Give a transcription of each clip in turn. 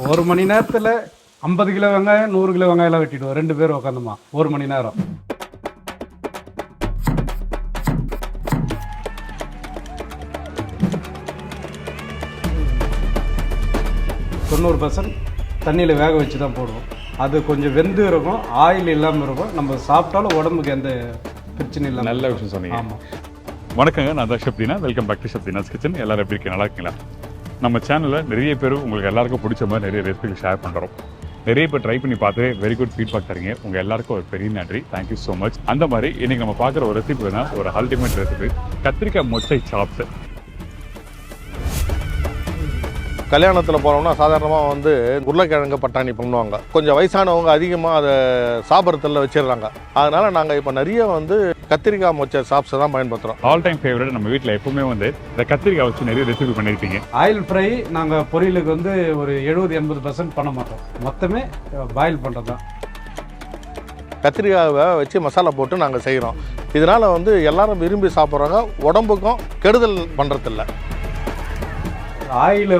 1 மணி நேரத்தில் 50 கிலோ வெங்காயம் 100 கிலோ வெங்காயம்லாம் வெட்டிடுவோம் 2 பேர் உட்காந்துமா 1 மணி நேரம். தண்ணியில் வேக வச்சு தான் போடுவோம். அது கொஞ்சம் வெந்து இருக்கும், ஆயில் இல்லாமல் இருக்கும். நம்ம சாப்பிட்டாலும் உடம்புக்கு எந்த பிரச்சனையும் இல்லை. நல்ல விஷயம் சொன்னீங்க. ஆமாம். வணக்கங்க, நான் தான் Shabdina. Welcome back to Shabdina's kitchen. எல்லாரும் எப்படி இருக்கீங்க? நல்லா இருக்கீங்களா? நம்ம சேனலில் நிறைய பேர் உங்களுக்கு எல்லாருக்கும் பிடிச்ச மாதிரி நிறைய ரெசிபிகள் ஷேர் பண்ணுறோம். நிறைய பேர் ட்ரை பண்ணி பார்த்து வெரி குட் ஃபீட்பேக் தரீங்க. உங்கள் எல்லாருக்கும் ஒரு பெரிய நன்றி. Thank you so much. அந்த மாதிரி இன்றைக்கி நம்ம பார்க்குற ஒரு ரெசிபி வேணா ஒரு அல்டிமேட் ரெசிபி, கத்திரிக்காய் மொச்சை சாப்ஸ். கல்யாணத்தில் போனோம்னா சாதாரணமாக உருளைக்கிழங்கு பட்டாணி பண்ணுவாங்க. கொஞ்சம் வயசானவங்க அதிகமாக அதை சாப்பிட்றதுல வச்சிடுறாங்க. அதனால் நாங்கள் இப்போ நிறைய கத்திரிக்காய் மொச்சை சாப்ஸை தான் பயன்படுத்துகிறோம். All time favourite. நம்ம வீட்டில் எப்பவுமே இந்த கத்திரிக்காய் வச்சு நிறைய ரெசிபி பண்ணியிருப்பீங்க. ஆயில் ஃப்ரை நாங்கள் பொரியலுக்கு ஒரு 70-80% பண்ண மாட்டோம். மொத்தமே பாயில் பண்ணுறது தான். கத்திரிக்காயை வச்சு மசாலா போட்டு நாங்கள் செய்கிறோம். இதனால் எல்லாரும் விரும்பி சாப்பிட்றாங்க. உடம்புக்கும் கெடுதல் பண்ணுறதில்ல. ஆயிலை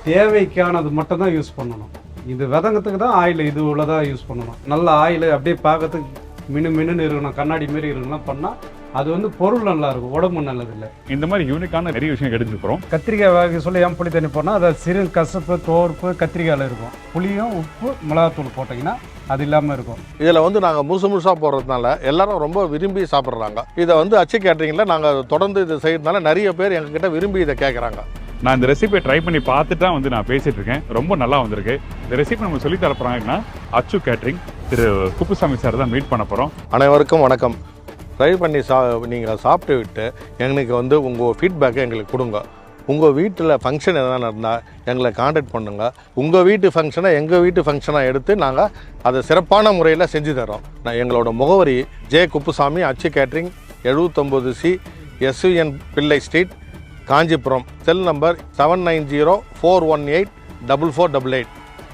தேவைக்கானது மட்டும் தான் யூஸ் பண்ணணும். இது விதங்கத்துக்கு தான் ஆயில் இது உள்ளதான் யூஸ் பண்ணணும். நல்ல ஆயில் அப்படியே பார்க்கறதுக்கு மின்னு இருக்கணும், கண்ணாடி மாரி இருக்கணும் பண்ணால் அது பொருள் நல்லா இருக்கும், உடம்பு நல்லதில்லை. இந்த மாதிரி யூனிக்கான நிறைய விஷயம் எடுத்துக்கிறோம். கத்திரிக்காய் வேக சொல்லி ஏன் புளி தண்ணி போனால் அதை சிறு கசப்பு தோர்ப்பு கத்திரிக்காயில் இருக்கும். புளியும் உப்பு மிளகாத்தூள் போட்டிங்கன்னா அது இல்லாமல் இருக்கும். இதில் நாங்கள் முழுசாக போடுறதுனால எல்லாரும் ரொம்ப விரும்பி சாப்பிட்றாங்க. இதை அச்சு கேட்டரிங்கில் நாங்கள் தொடர்ந்து இதை செய்யறதுனால நிறைய பேர் எங்ககிட்ட விரும்பி இதை கேட்குறாங்க. நான் இந்த ரெசிபியை ட்ரை பண்ணி பார்த்துட்டு தான் நான் பேசிட்டு இருக்கேன். ரொம்ப நல்லா வந்திருக்கு. இந்த ரெசிபி நம்ம சொல்லி தர போறாங்கன்னா அச்சு கேட்டரிங் திரு குப்புசாமி சார் தான் மீட் பண்ண போகிறோம். அனைவருக்கும் வணக்கம். ட்ரை பண்ணி நீங்கள் சாப்பிட்டு விட்டு எங்களுக்கு உங்கள் ஃபீட்பேக்கை எங்களுக்கு கொடுங்க. உங்கள் வீட்டில் ஃபங்க்ஷன் எதனா நடந்தால் எங்களை காண்டாக்ட் பண்ணுங்கள். உங்கள் வீட்டு ஃபங்க்ஷனை எங்கள் வீட்டு ஃபங்க்ஷனாக எடுத்து நாங்கள் அதை சிறப்பான முறையில் செஞ்சு தரோம். எங்களோட முகவரி J Kuppusamy Achu catering, 79C SUN Pillai street, Kanchipuram. Cell number 7904184488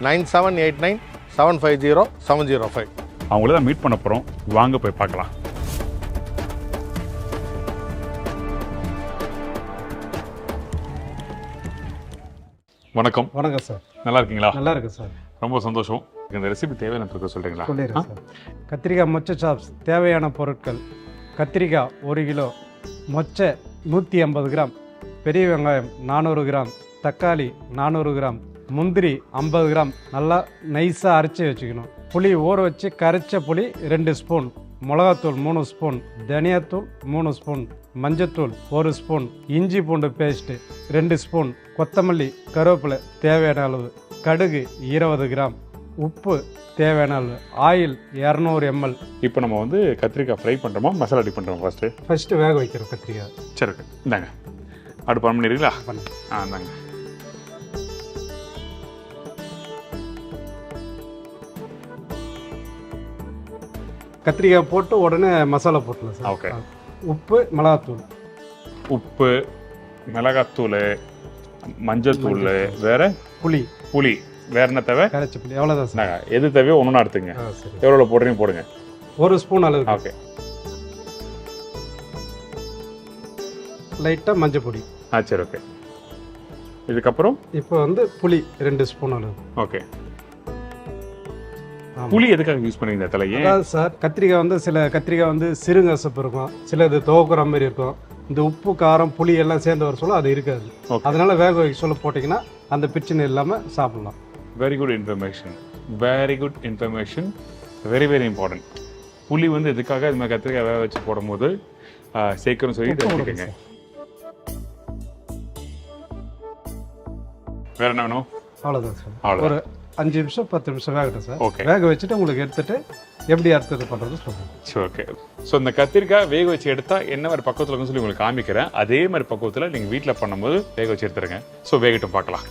9789750705. அவங்கள தான் மீட் பண்ண போகிறோம். வாங்க போய் பார்க்கலாம். வணக்கம். வணக்கம் சார். நல்லா இருக்கீங்களா? நல்லா இருக்கு சார். ரொம்ப சந்தோஷம். இந்த ரெசிபி தேவையான சொல்கிறீங்களா? சொல்லிடுறேன் சார். கத்திரிக்காய் மொச்சை சாப்ஸ் தேவையான பொருட்கள்: கத்திரிக்காய் 1 கிலோ, மொச்சை 150 கிராம், பெரிய வெங்காயம் 400 கிராம், தக்காளி 400 கிராம், முந்திரி 50 கிராம் நல்லா நைஸாக அரைச்சி வச்சுக்கணும். புளி ஊற வச்சு கரைச்ச புளி 2 ஸ்பூன், மிளகாத்தூள் 3 ஸ்பூன், தனியாத்தூள் 3 ஸ்பூன், மஞ்சத்தூள் 1 ஸ்பூன், இஞ்சி பூண்டு பேஸ்ட்டு 2 ஸ்பூன், கொத்தமல்லி கருவேப்பிலை தேவையான அளவு, கடுகு 20 கிராம், உப்பு தேவையான அளவு, ஆயில் 200 ml. இப்போ நம்ம கத்திரிக்காய் ஃப்ரை பண்ணுறோமா மசாலா ரெடி பண்ணுறோம்? ஃபஸ்ட்டு வேக வைக்கிறோம் கத்திரிக்காய். சரி, ஓகே. இந்தாங்க அடுப்பு ஆன் பண்ணிடுறீங்களா? இந்தாங்க. கத்திரிக்காய் போட்டு உடனே மசாலா போட்டுலாம் சார். ஓகே. உப்பு மிளகாத்தூள், உப்பு மிளகாத்தூள், மஞ்சத்தூள், வேற புளி வேற என்ன தேவை? கரைச்ச புளி. எவ்வளோதான் சார். எது தேவையோ ஒன்று எடுத்துங்க. எவ்வளோ போடுறீங்க போடுங்க. 1 ஸ்பூன் அளவு. ஓகே. லைட்டாக மஞ்சள் பொடி. சரி, ஓகே. இதுக்கப்புறம் இப்போ புளி 2 ஸ்பூன் அளவு. ஓகே. புளி எதுக்காக யூஸ் பண்ணுவீங்க தலையே? அதாவது சார், கத்திரிக்காய் சில கத்திரிக்காய் சிறுங்கசப்பு இருக்கும், சில இது துவக்குற மாதிரி இருக்கும். இந்த உப்பு காரம் புளி எல்லாம் சேர்ந்து வர சொல்ல அது இருக்காது. அதனால வேக வைக்க சொல்ல போட்டிங்கன்னா அந்த பிரச்சனை இல்லாமல் சாப்பிடலாம். Very good information. Very good information. Very very important. புளி எதுக்காக இது மாதிரி கத்திரிக்காய் வேக வச்சு போடும்போது சேர்க்கணும்னு சொல்லி தெரிஞ்சுக்கங்க. வேற என்ன வேணும்? அவ்வளோதான் சார். ஒரு 5 நிமிஷம் 10 நிமிஷம் வேகட்டும் சார். ஓகே. வேக வச்சுட்டு உங்களுக்கு எடுத்துட்டு எப்படி அடுத்தது பண்ணுறது சொல்லுங்கள். சரி, ஓகே. ஸோ இந்த கத்திரிக்காய் வேக வச்சு எடுத்தால் என்ன மாதிரி பக்குவத்தில் இருக்குன்னு சொல்லி உங்களுக்கு காமிக்கிறேன். அதே மாதிரி பக்குவத்தில் நீங்கள் வீட்டில் பண்ணும்போது வேக வச்சு எடுத்துருங்க. ஸோ வேகட்டும், பார்க்கலாம்.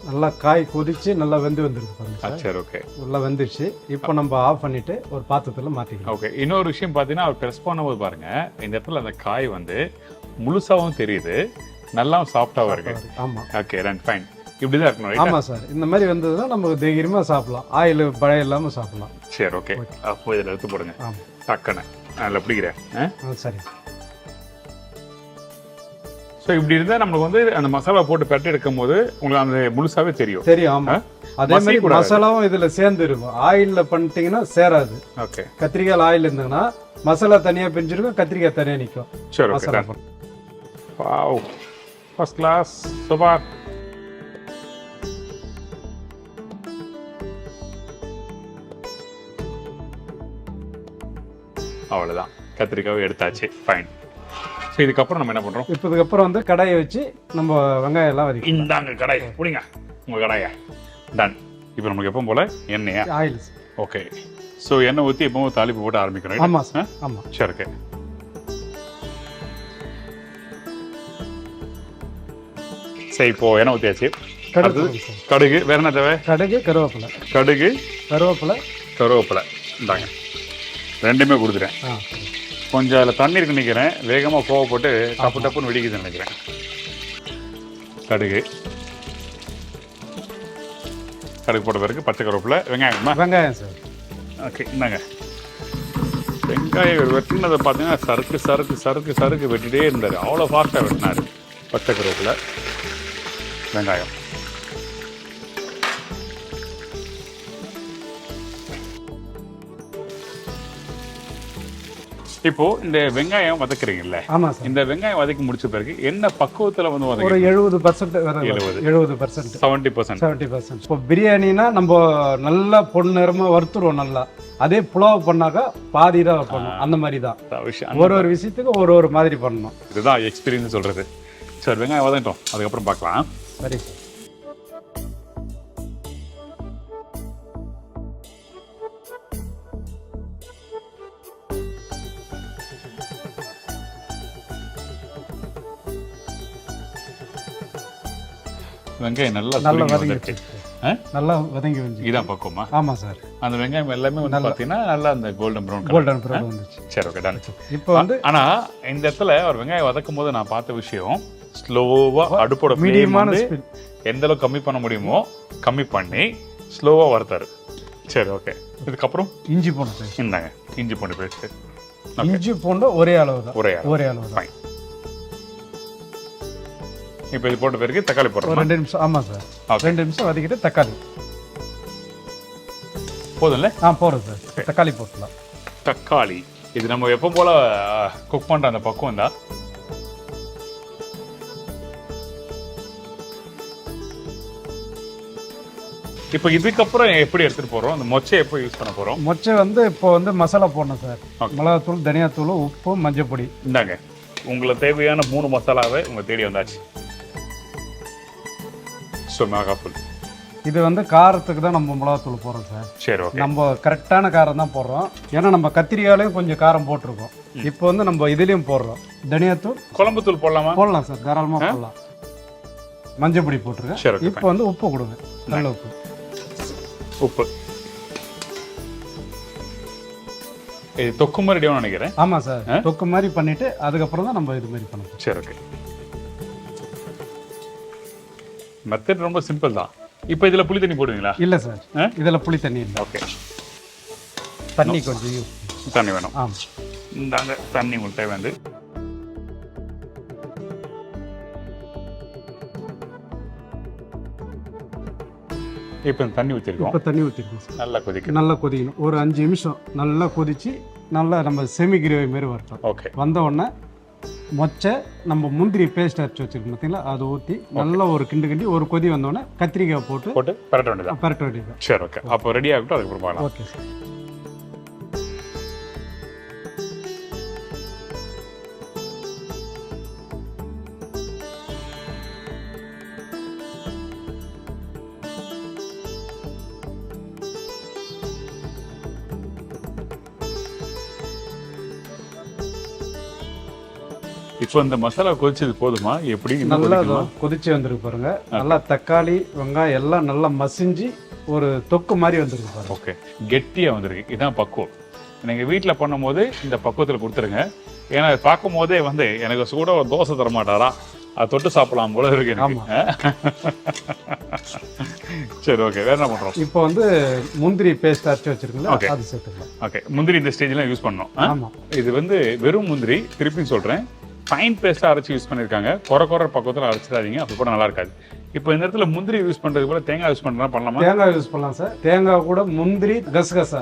நல்லா காய் கொதிச்சு நல்லா வெந்து வந்துருக்கு பாருங்க சார். சரி ஓகே. நல்லா வெந்துருச்சு. இப்போ நம்ம ஆஃப் பண்ணிட்டு ஒரு பாத்திரத்தில் மாற்றிக்கலாம். ஓகே. இன்னொரு விஷயம் பார்த்தீங்கன்னா அவர் ப்ரெஸ் பண்ணும்போது பாருங்க இந்த இடத்துல அந்த காய் வந்து முழுசாகவும் தெரியுது, நல்லா சாஃப்டாகவும் இருக்கு. ஆமாம். Okay done fine. இப்படி தான் இருக்கணும். ஆமாம் சார். இந்த மாதிரி வந்ததுன்னா நம்ம தைரியமாக சாப்பிடலாம், ஆயில் பழைய இல்லாமல் சாப்பிடலாம். சரி ஓகே. அப்போ இதில் எடுத்து போடுங்க. ஆமாம். டக்குன்னு அதில் பிடிக்கிறேன். சரி. ஸோ இப்படி இருந்தால் நம்மளுக்கு வந்து அந்த மசாலா போட்டு பெரட்டி எடுக்கும் போது உங்களுக்கு அந்த முழுசாவே தெரியும். ஆமாம். அதே மாதிரி மசாலாவும் இதில் சேர்ந்து இருக்கும். ஆயிலில் பண்ணிட்டீங்கன்னா சேராது. ஓகே. கத்திரிக்காய் ஆயில் இருந்ததுன்னா மசாலா தனியாக பிரிஞ்சிருக்கும், கத்திரிக்காய் தனியாக நிற்கும். சரி okay. Wow, first class, super. அவ்வளோதான், கத்திரிக்காவை எடுத்தாச்சு. ஃபைன். ஸோ இதுக்கப்புறம் நம்ம என்ன பண்ணுறோம்? இப்போ இதுக்கப்புறம் வந்து கடாயை வச்சு நம்ம வெங்காயம் எல்லாம் வதக்கி. இந்தாங்க கடாய், பிடிங்க உங்கள் கடாயை. டன். இப்போ நமக்கு எப்பவும் போல் எண்ணெயா? ஆயில். ஓகே. ஸோ எண்ணெய் ஊற்றி எப்பவும் தாளிப்பு போட்டு ஆரம்பிக்கிறோம். ஆமாம் சார். ஆமாம். சரி ஓகே. சரி, இப்போ எண்ணெய் ஊற்றியாச்சு. கடுகு, வேற என்ன தேவை? கடுகு, கருவேப்பிலை. கடுகு, கருவேப்பிலை, கருவேப்பிலை. இந்தாங்க ரெண்டுமே கொடுத்துட்டேன். கொஞ்சம் அதில் தண்ணி இருக்குன்னு நினைக்கிறேன், வேகமாக கோவப்பட்டு டப்பு டப்புன்னு வெடிக்குதுன்னு நினைக்கிறேன். கடுகு போட்ட பிறகு பச்சை கருவேப்பிலை, வெங்காயம் சார். ஓகே, இந்தாங்க வெங்காயம் வெட்டினதை பார்த்தீங்கன்னா சறுக்கு சறுக்கு சறுக்கு சறுக்கு வெட்டிகிட்டே இருந்தார், அவ்வளோ ஃபாஸ்ட்டாக வெட்டினார். பச்சை கருவேப்பிலை, வெங்காயம். இப்போ இந்த வெங்காயம் வதக்குறீங்கல்ல? ஆமா சார். இந்த வெங்காயம் வதக்கி முடிச்ச பிறகு என்ன பக்குவத்துல வந்து ஒரு 70% 70%, 70%. இப்போ பிரியாணினா நம்ம நல்லா பொன்னிறமா வறுத்துருவோம் நல்லா. அதே புலாவ் பண்ணாக்கா பாதி தான் வைப்பணும். அந்த மாதிரி தான் ஒரு விஷயத்துக்கு ஒரு மாதிரி பண்ணணும். இதுதான் எக்ஸ்பீரியன்ஸ் சொல்றது. சரி, வெங்காயம் வதங்கிட்டோம், அதுக்கப்புறம் பார்க்கலாம். சரி சார். வெங்காயம் நல்லா வதங்கி நல்லா வதங்கி வந்து இதான் பக்குவமா? ஆமா சார். அந்த வெங்காயம் எல்லாமே வந்து பார்த்தீங்கன்னா நல்லா அந்த கோல்டன் ப்ரௌன் வந்துச்சு. சரி ஓகே டன். இப்போ வந்து ஆனா இந்த இடத்துல ஒரு வெங்காயம் வதக்கும் போது நான் பார்த்த விஷயம், ஸ்லோவா அடுப்போட மீடியமான எந்த அளவுக்கு கம்மி பண்ண முடியுமோ கம்மி பண்ணி ஸ்லோவா வறுத்தாரு. சரி ஓகே. இதுக்கப்புறம் இஞ்சி பூண்டு. இந்தாங்க இஞ்சி பூண்டு பேஸ்ட். இஞ்சி பூண்டு ஒரே அளவு தான். ஒரே அளவு தான். இப்போ இது போட்ட பிறகு தக்காளி போடுறோம். 2 நிமிஷம். ஆமா சார். 2 நிமிஷம் வதக்கிட்டு தக்காளி போதும்ல? போடுறோம் சார். தக்காளி போட்டுலாம். தக்காளி இது நம்ம எப்போ போல குக் பண்ற அந்த பக்குவம் தான். இப்போ இதுக்கப்புறம் எப்படி எடுத்துட்டு போறோம்? அந்த மொச்சை எப்போ யூஸ் பண்ண போறோம்? மொச்சை வந்து இப்போ வந்து மசாலா போடணும் சார். மிளகாத்தூள், தனியாத்தூள், உப்பு, மஞ்சள் பொடி. இந்தாங்க உங்களுக்கு தேவையான 3 மசாலாவை உங்க தேடி வந்தாச்சு. மிளகாத்தூள் இது வந்து காரத்துக்கு தான் நம்ம மிளகாத்தூள் போடுறோம் சார். சரி ஓகே. நம்ம கரெக்டான காரம் தான் போடுறோம். ஏன்னா நம்ம கத்திரிக்காயிலையும் கொஞ்சம் காரம் போட்டிருக்கோம். இப்போ வந்து நம்ம இதுலேயும் போடுறோம். தனியாத்தூள், குழம்பு தூள் போடலாமா? போடலாம் சார், தாராளமாக போடலாம். மஞ்சள் பொடி போட்டுருக்கேன். இப்போ வந்து உப்பு கொடுங்க, நல்ல உப்பு. உப்பு இது தொக்கு மாதிரி நினைக்கிறேன். ஆமாம் சார், தொக்கு மாதிரி பண்ணிட்டு அதுக்கப்புறம் தான் நம்ம இது மாதிரி பண்ணணும். சரி ஓகே. மெத்தட் ரொம்ப சிம்பிள் தான். இப்போ இதில் புளி தண்ணி போடுவீங்களா? இல்லை சார், இதில் புளி தண்ணி இல்லை. ஓகே. தண்ணி கொஞ்சம் தண்ணி வேணும். ஆமாம். இந்தாங்க தண்ணி உங்களுக்கு தேவை வந்து. இப்போ தண்ணி ஊற்றிருக்கோம். இப்போ தண்ணி ஊற்றிருக்கோம் சார். நல்லா கொதிக்கணும். நல்லா கொதிக்கணும். ஒரு 5 நிமிஷம் நல்லா கொதிச்சு நல்லா நம்ம செமி கிரேவி மாரி வரட்டும். ஓகே. வந்த உடனே மொச்சை நம்ம முந்திரி பேஸ்ட் அரைச்சி வச்சிருக்கோம் பார்த்தீங்களா, அதை ஊற்றி நல்லா ஒரு கிண்டி ஒரு கொதி வந்தோடனே கத்திரிக்காய் போட்டு பரட்ட வேண்டியதான். சரி ஓகே. அப்போ ரெடி ஆகட்டும், அதுக்கப்புறம் பார்க்கலாம். Okay sir. இப்போ இந்த மசாலா கொதிச்சது போதுமா? எப்படி இன்னும் நல்லா கொதிக்கணுமா? கொதிச்சு வந்துருக்கு பாருங்க. நல்லா தக்காளி வெங்காயம் எல்லாம் நல்லா மசிஞ்சு ஒரு தொக்கு மாதிரி வந்துருக்கு பாருங்க. ஓகே, கெட்டியா வந்திருக்கு. இதான் பக்குவம். நீங்க வீட்டுல பண்ணும் போது இந்த பக்குவத்துல கொடுத்துருங்க. ஏன்னா அதை பார்க்கும் போதே வந்து எனக்கு சூட ஒரு தோசை தர மாட்டாரா, அதை தொட்டு சாப்பிடலாம் போல இருக்கு எனக்கு. சரி, ஓகே. வேற என்ன பண்றோம்? இப்போ வந்து முந்திரி பேஸ்ட் அரைச்சி வச்சிருக்கீங்களா, Okay. அது சேர்த்துக்கலாம். ஓகே, முந்திரி இந்த ஸ்டேஜ்ல யூஸ் பண்ணோம். ஆமா, இது வந்து வெறும் முந்திரி, திருப்பி சொல்றேன், ஃபைன் பேஸ்டா அரைச்சி யூஸ் பண்ணிருக்காங்க. குறை பக்கத்துல அரைச்சிடாதீங்க, அப்போ கூட நல்லா இருக்காது. இப்போ இந்த இடத்துல முந்திரி யூஸ் பண்றது போல தேங்காய் யூஸ் பண்றதா பண்ணலாமா? தேங்காய் யூஸ் பண்ணலாம் சார். தேங்காய் கூட முந்திரி கசகசா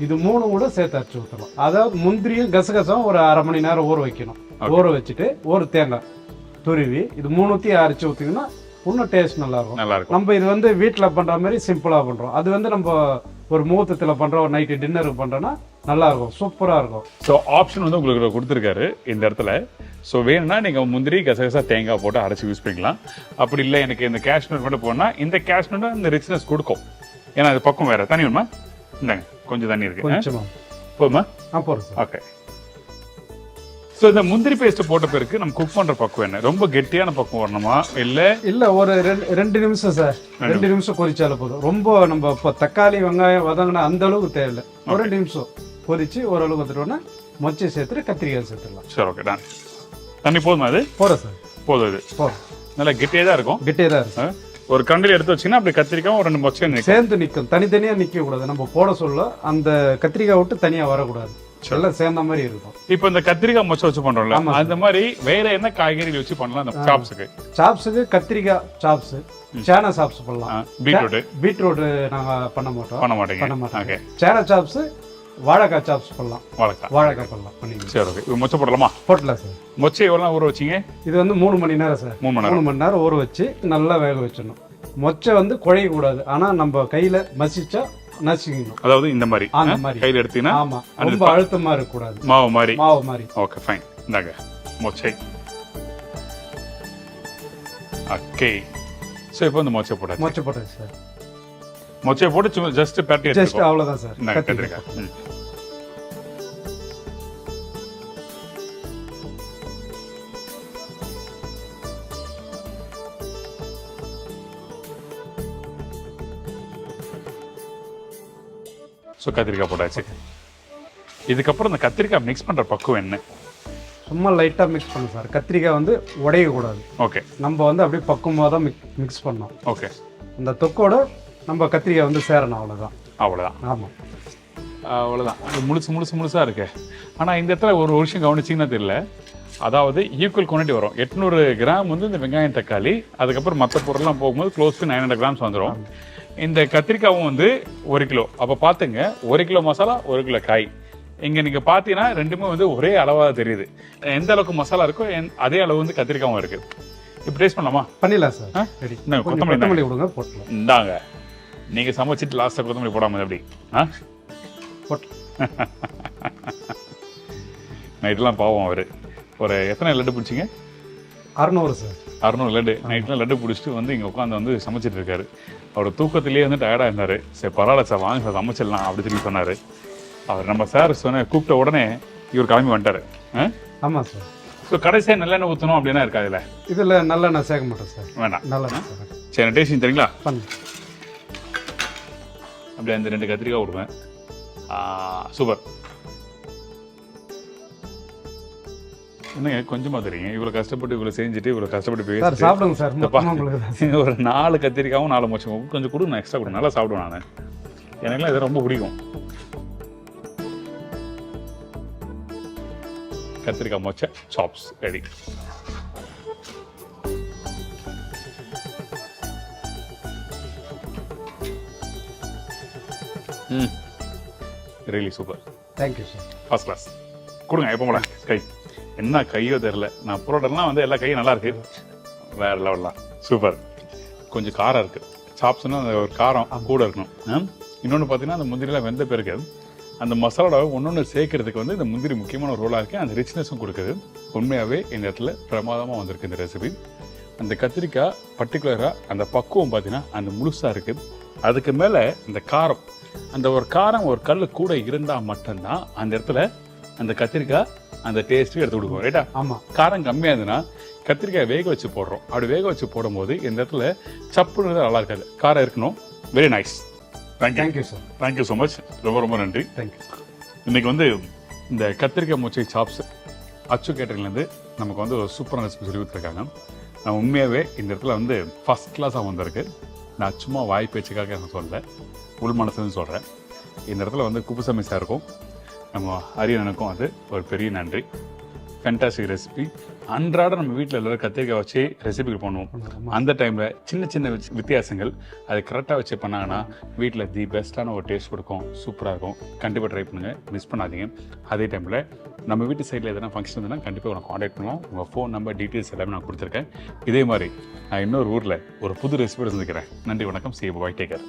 இது 3 கூட சேர்த்து அரைச்சி ஊற்றலாம். அதாவது முந்திரியும் கசகசாவும் ஒரு அரை மணி நேரம் ஊற வைக்கணும். ஊற வச்சுட்டு ஒரு தேங்காய் துருவி இது 3த்தையும் அரைச்சி ஊற்றிங்கன்னா இன்னும் டேஸ்ட் நல்லா இருக்கும். நம்ம இது வந்து வீட்டில் பண்ற மாதிரி சிம்பிளா பண்றோம். அது வந்து நம்ம ஒரு முகூர்த்தத்தில் பண்றோம், ஒரு நைட்டு டின்னருக்கு பண்றோம்னா நல்லா இருக்கும், சூப்பரா இருக்கும். ஸோ ஆப்ஷன் வந்து உங்களுக்கு கொடுத்துருக்காரு இந்த இடத்துல. ஸோ வேணும்னா நீங்க முந்திரி கசகசா தேங்காய் போட்டு அரைச்சி யூஸ் பண்ணிக்கலாம். அப்படி இல்லை எனக்கு இந்த கேஷ்நட் மட்டும் போனா இந்த கேஷ்நட் இந்த ரிச்னஸ் கொடுக்கும். ஏன்னா அது பக்கம் வேற. தண்ணி வேணுமா? இந்தாங்க, கொஞ்சம் தண்ணி இருக்கு. கொஞ்சமா போதுமா? போதும் சார். ஓகே. ஸோ இந்த முந்திரி பேஸ்ட் போட்ட பிறகு நம்ம குக் பண்ற பக்குவம் என்ன? ரொம்ப கெட்டியான பக்குவம் வரணுமா இல்ல ஒரு 2 நிமிஷம் சார். 2 நிமிஷம் கொதிச்சாலும் போதும். ரொம்ப நம்ம இப்போ தக்காளி வெங்காயம் வதங்கினா அந்த அளவுக்கு தேவையில்லை. ஒரு 2 நிமிஷம் கொதிச்சு ஓரளவுக்கு வந்துட்டோன்னா மொச்சை சேர்த்துட்டு கத்திரிக்காய் சேர்த்துடலாம். சரி, ஓகே, டன். தண்ணி போதுமா? அது போதும் சார். போதும். இது போதும். நல்லா கெட்டியாக தான் இருக்கும். கெட்டியாக தான் இருக்கும். ஒரு கண்டில் எடுத்து வச்சிங்கன்னா அப்படி கத்திரிக்காய் ஒரு 2 மொச்சை சேர்ந்து நிற்கும். தனித்தனியா நிற்க கூடாது. நம்ம போட சொல்ல அந்த கத்திரிக்காய் விட்டு தனியா வரக்கூடாது. எல்லாம் சேர்ந்த மாதிரி இருக்கும். இப்போ இந்த கத்திரிக்காய் மொச்சை வச்சு பண்றோம்ல, அந்த மாதிரி வேற என்ன காய்கறி வச்சு பண்ணலாம்? அந்த சாப்ஸுக்கு கத்திரிக்காய் சாப்ஸ், சேனா சாப்ஸ் பண்ணலாம். பீட்ரூட் நாங்க பண்ண மாட்டோம். சேனா சாப்ஸ், வாழைக்காய் சாப்ஸ் பண்ணலாம். வாழைக்காய் பண்ணலாம். பண்ணிக்கலாம். சரி, ஓகே. மொச்சை போடலாமா? போடலாம் சார். மொச்சை எவ்வளோ ஊற வச்சிங்க? இது வந்து 3 மணி நேரம் சார். 3 மணி நேரம் ஊற வச்சு நல்லா வேக வச்சிடணும். மொச்சை வந்து குழைய கூடாது. ஆனா நம்ம கையில மசிச்சா நசிக்கணும். அதாவது இந்த மாதிரி கையில எடுத்தீங்கன்னா ஆமா, ரொம்ப அழுத்தமா இருக்க கூடாது. மாவு மாதிரி. Okay, fine. இந்தாங்க மொச்சை. ஓகே. சோ இப்போ இந்த மொச்சை போட்டாச்சு சார். மொச்சை போட்டு சும்மா ஜஸ்ட் பேட்டி எடுத்துக்கோ. ஜஸ்ட் அவ்வளவுதான் சார். கத்திரிக்காய். ஸோ கத்திரிக்காய் போட்டாச்சு. இதுக்கப்புறம் இந்த கத்திரிக்காய் மிக்ஸ் பண்ற பக்குவம் என்ன? சும்மா லைட்டா மிக்ஸ் பண்ணு சார். கத்திரிக்காய் வந்து உடைய கூடாது. ஓகே. நம்ம வந்து அப்படியே பக்குவமாக தான் மிக்ஸ் பண்ணோம். ஓகே. அந்த தொக்கோட நம்ம கத்திரிக்காய் வந்து சேரணும். அவ்வளோதான். ஆமாம், அவ்வளோதான். முழுசா இருக்கு. ஆனால் இந்த இடத்துல ஒரு விஷயம் கவனிச்சிங்கன்னா தெரியல. அதாவது ஈக்குவல் குவான்டிட்டி வரும். 800 கிராம் வந்து இந்த வெங்காயம் தக்காளி, அதுக்கப்புறம் மற்ற பொருள்லாம் போகும்போது க்ளோஸ் டு 900 கிராம்ஸ் வந்துடும். இந்த கத்திரிக்காவும் வந்து 1 கிலோ. அப்போ பார்த்துங்க, 1 கிலோ மசாலா 1 கிலோ காய். இங்கே நீங்கள் பார்த்தீங்கன்னா ரெண்டுமே வந்து ஒரே அளவாக தெரியுது. எந்த அளவுக்கு மசாலா இருக்கோ அதே அளவு வந்து கத்திரிக்காவும் இருக்கு. இப்போ டேஸ்ட் பண்ணலாமா? பண்ணிடலாம் சார். கொத்தமல்லி கொடுங்க, போட்டுக்கலாம். இந்தாங்க. நீங்கள் சமைச்சிட்டு லாஸ்ட்டாக கொத்தமல்லி போடாமல் எப்படி போட்டு நைட்லாம் பாவம் அவர். ஒரு எத்தனை லட்டு பிடிச்சிங்க? 600 சார். 600 லட்டு. நைட்லாம் லட்டு பிடிச்சிட்டு வந்து இங்கே உட்காந்து வந்து சமைச்சிட்டு இருக்காரு. அவர் தூக்கத்திலேயே வந்து டயர்டாக இருந்தார். சரி பரவாயில்ல சார், வாங்க சார் சமைச்சிடலாம் அப்படி சொல்லி சொன்னார். அவர் நம்ம சார் கூப்பிட்ட உடனே இவர் கிளம்பி வந்துட்டார். ஆமாம் சார். ஸோ கடைசியாக நல்லெண்ணெய் ஊற்றணும் அப்படின்னா இருக்கா இதில் நல்லெண்ணெய் சேர்க்க மாட்டோம் சார். வேண்டாம். நல்லெண்ணெய். சரி, டேஸ்ட் தெரியுங்களா? பண்ணு. அப்படியே அந்த 2 கத்திரிக்காய் விடுவேன். சூப்பர். என்னங்க கொஞ்சமா தெரியுங்க? இவ்வளோ கஷ்டப்பட்டு இவ்வளோ செஞ்சுட்டு இவ்வளோ கஷ்டப்பட்டு பேசி சாப்பிடுங்க சார். ஒரு 4 கத்திரிக்காவும் 4 மொச்சமும் கொஞ்சம் கொடுங்க, நான் எக்ஸ்ட்ரா கொடுங்க. நல்லா சாப்பிடுவேன் நான். எனக்குலாம் இது ரொம்ப பிடிக்கும். கத்திரிக்காய் மொச்சை chops ready. Really super. Thank you sir. First class. கொடுங்க எப்போ போல கை. என்ன கையோ தெரில. நான் புரோட்டெல்லாம் வந்து எல்லா கையும் நல்லா இருக்கு. வேற லெவல்லாம் சூப்பர். கொஞ்சம் காரம் இருக்கு. சாப்ஸ்னா அந்த ஒரு காரம் கூட இருக்கணும். இன்னொன்று பார்த்தீங்கன்னா அந்த முந்திரிலாம் வெந்த பிறகு அந்த மசாலாவை ஒன்று சேர்க்கறதுக்கு வந்து இந்த முந்திரி முக்கியமான ஒரு ரோலாக இருக்குது. அந்த ரிச்னஸும் கொடுக்குது. உண்மையாகவே இந்த இடத்துல பிரமாதமாக வந்திருக்கு இந்த ரெசிபி. அந்த கத்திரிக்காய் பர்டிகுலராக அந்த பக்குவம் பார்த்தீங்கன்னா அந்த முழுசாக இருக்குது. அதுக்கு மேலே இந்த காரம், அந்த ஒரு காரம் ஒரு கல் கூட இருந்தால் மட்டும்தான் அந்த இடத்துல அந்த கத்திரிக்காய் அந்த டேஸ்ட்டு எடுத்து கொடுக்கும் ரைட்டா. ஆமாம். காரம் கம்மியாக இருந்ததுன்னா கத்திரிக்காய் வேக வச்சு போடுறோம். அப்படி வேக வச்சு போடும்போது இந்த இடத்துல சப்புன்னு நல்லா இருக்காது, காரம் இருக்கணும். Very nice. Thank you sir. Thank you so much. ரொம்ப ரொம்ப நன்றி. தேங்க்யூ. இன்றைக்கி வந்து இந்த கத்திரிக்காய் மொச்சை சாப்ஸ் அச்சு கேட்டரிங்லேருந்து நமக்கு வந்து ஒரு சூப்பரான ரெசிபி சொல்லி கொடுத்துருக்காங்க. நான் உண்மையாகவே இந்த இடத்துல வந்து ஃபஸ்ட் கிளாஸாக வந்திருக்கு. நான் சும்மா வாய் பேச்சுக்காக நான் சொல்லலை, உள் மனசுன்னு சொல்கிறேன். இந்த இடத்துல வந்து குப்புசாமி சாருக்கும் நம்ம அரியணனுக்கும் அது ஒரு பெரிய நன்றி. Fantastic recipe. அன்றாட நம்ம வீட்டில் எல்லோரும் கத்திரிக்காய் வச்சு ரெசிபிக்கு பண்ணுவோம். அந்த டைமில் சின்ன சின்ன வித்தியாசங்கள் அது கரெக்டாக வச்சு பண்ணாங்கன்னா வீட்டில் தி பெஸ்ட்டான ஒரு டேஸ்ட் கொடுக்கும். சூப்பராக இருக்கும். கண்டிப்பாக ட்ரை பண்ணுங்கள், மிஸ் பண்ணாதீங்க. அதே டைமில் நம்ம வீட்டு சைடில் எதனா ஃபங்க்ஷன் இருந்ததுன்னா கண்டிப்பாக உங்களை காண்டாக்ட் பண்ணலாம். உங்கள் ஃபோன் நம்பர் டீட்டெயில்ஸ் எல்லாமே நான் கொடுத்துருக்கேன். இதே மாதிரி நான் இன்னொரு ஊரில் ஒரு புது ரெசிபி சந்திக்கிறேன். நன்றி, வணக்கம். See you, bye, take care.